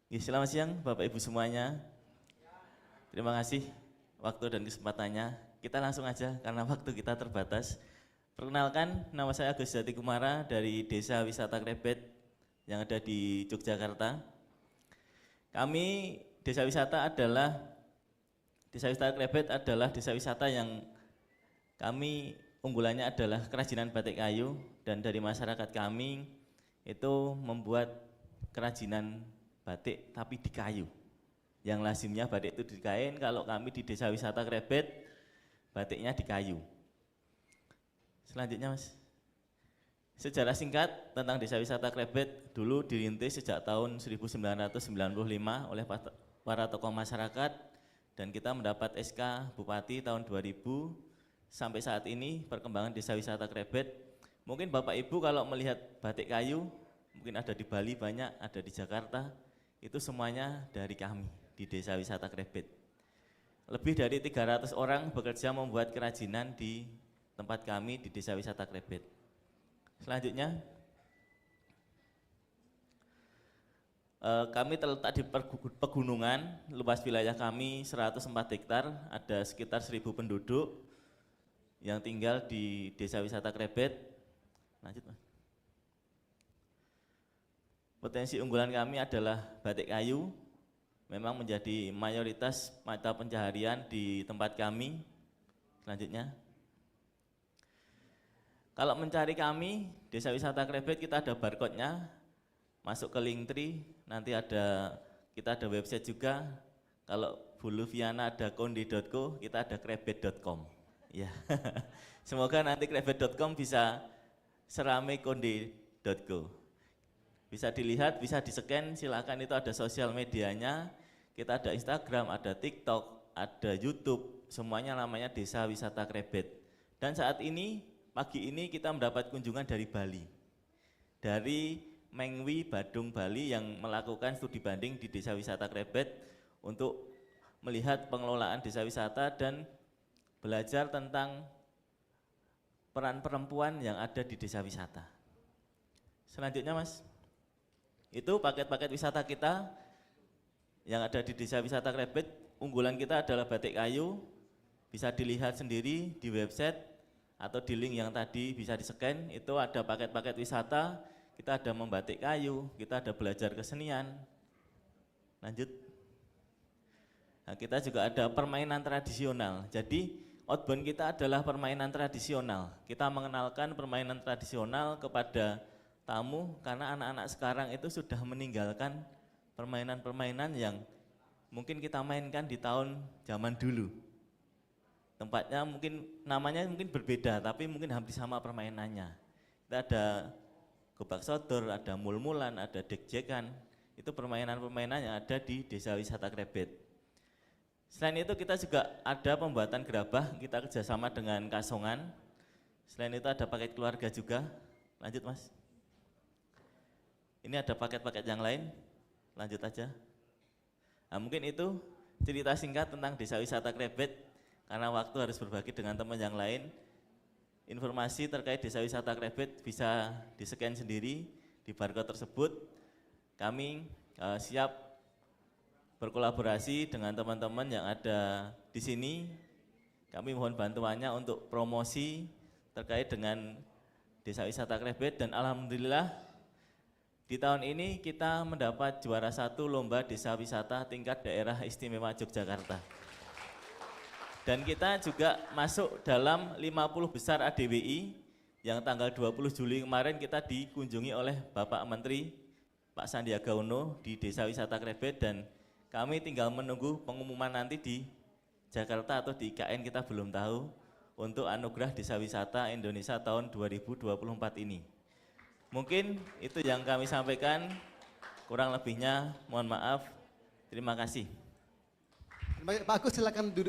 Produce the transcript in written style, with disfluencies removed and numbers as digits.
Ya, selamat siang Bapak Ibu semuanya. Terima kasih waktu dan kesempatannya. Kita langsung aja karena waktu kita terbatas. Perkenalkan, nama saya Agus Jati Kumara dari Desa Wisata Krebet yang ada di Yogyakarta. Kami Desa Wisata Krebet adalah desa wisata yang kami unggulannya adalah kerajinan batik kayu, dan dari masyarakat kami itu membuat kerajinan batik tapi di kayu. Yang lazimnya batik itu di kain, kalau kami di Desa Wisata Krebet batiknya di kayu. Selanjutnya Mas. Sejarah singkat tentang Desa Wisata Krebet dulu dirintis sejak tahun 1995 oleh para tokoh masyarakat, dan kita mendapat SK Bupati tahun 2000. Sampai saat ini perkembangan Desa Wisata Krebet, mungkin Bapak Ibu kalau melihat batik kayu, mungkin ada di Bali banyak, ada di Jakarta, itu semuanya dari kami di Desa Wisata Krebet. Lebih dari 300 orang bekerja membuat kerajinan di tempat kami di Desa Wisata Krebet. Selanjutnya, kami terletak di pegunungan, luas wilayah kami 104 hektar, ada sekitar 1000 penduduk yang tinggal di Desa Wisata Krebet. Lanjut Mas. Potensi unggulan kami adalah batik kayu, memang menjadi mayoritas mata pencaharian di tempat kami. Selanjutnya, kalau mencari kami, Desa Wisata Krebet, kita ada barcode-nya, masuk ke Linktree, nanti kita ada website juga. Kalau Bu Luviana ada konde.co, kita ada krebet.com. Ya, semoga nanti krebet.com bisa serame konde.co. Bisa dilihat, bisa di-scan, silakan, itu ada sosial medianya. Kita ada Instagram, ada TikTok, ada YouTube, semuanya namanya Desa Wisata Krebet. Dan saat ini, pagi ini kita mendapat kunjungan dari Bali. Dari Mengwi, Badung, Bali, yang melakukan studi banding di Desa Wisata Krebet untuk melihat pengelolaan desa wisata dan belajar tentang peran perempuan yang ada di desa wisata. Selanjutnya Mas, itu paket-paket wisata kita yang ada di Desa Wisata Krebet. Unggulan kita adalah batik kayu, bisa dilihat sendiri di website atau di link yang tadi bisa di-scan. Itu ada paket-paket wisata, kita ada membatik kayu, kita ada belajar kesenian. Lanjut. Nah, kita juga ada permainan tradisional. Jadi outbound kita adalah permainan tradisional. Kita mengenalkan permainan tradisional kepada tamu, karena anak-anak sekarang itu sudah meninggalkan permainan-permainan yang mungkin kita mainkan di tahun zaman dulu. Tempatnya mungkin, namanya mungkin berbeda, tapi mungkin hampir sama permainannya. Kita ada gobak sodor, ada mul-mulan, ada dek-jekan. Itu permainan-permainan yang ada di Desa Wisata Krebet. Selain itu kita juga ada pembuatan gerabah, kita kerjasama dengan Kasongan. Selain itu ada paket keluarga juga. Lanjut Mas. Ini ada paket-paket yang lain, lanjut aja. Nah, mungkin itu cerita singkat tentang Desa Wisata Krebet, karena waktu harus berbagi dengan teman yang lain. Informasi terkait Desa Wisata Krebet bisa di-scan sendiri di barcode tersebut. Kami siap berkolaborasi dengan teman-teman yang ada di sini. Kami mohon bantuannya untuk promosi terkait dengan Desa Wisata Krebet, dan alhamdulillah di tahun ini kita mendapat juara 1 Lomba Desa Wisata tingkat Daerah Istimewa Yogyakarta. Dan kita juga masuk dalam 50 besar ADWI yang tanggal 20 Juli kemarin kita dikunjungi oleh Bapak Menteri Pak Sandiaga Uno di Desa Wisata Krebet, dan kami tinggal menunggu pengumuman nanti di Jakarta atau di IKN, kita belum tahu, untuk anugerah Desa Wisata Indonesia tahun 2024 ini. Mungkin itu yang kami sampaikan, kurang lebihnya mohon maaf. Terima kasih. Pak Agus, silakan duduk.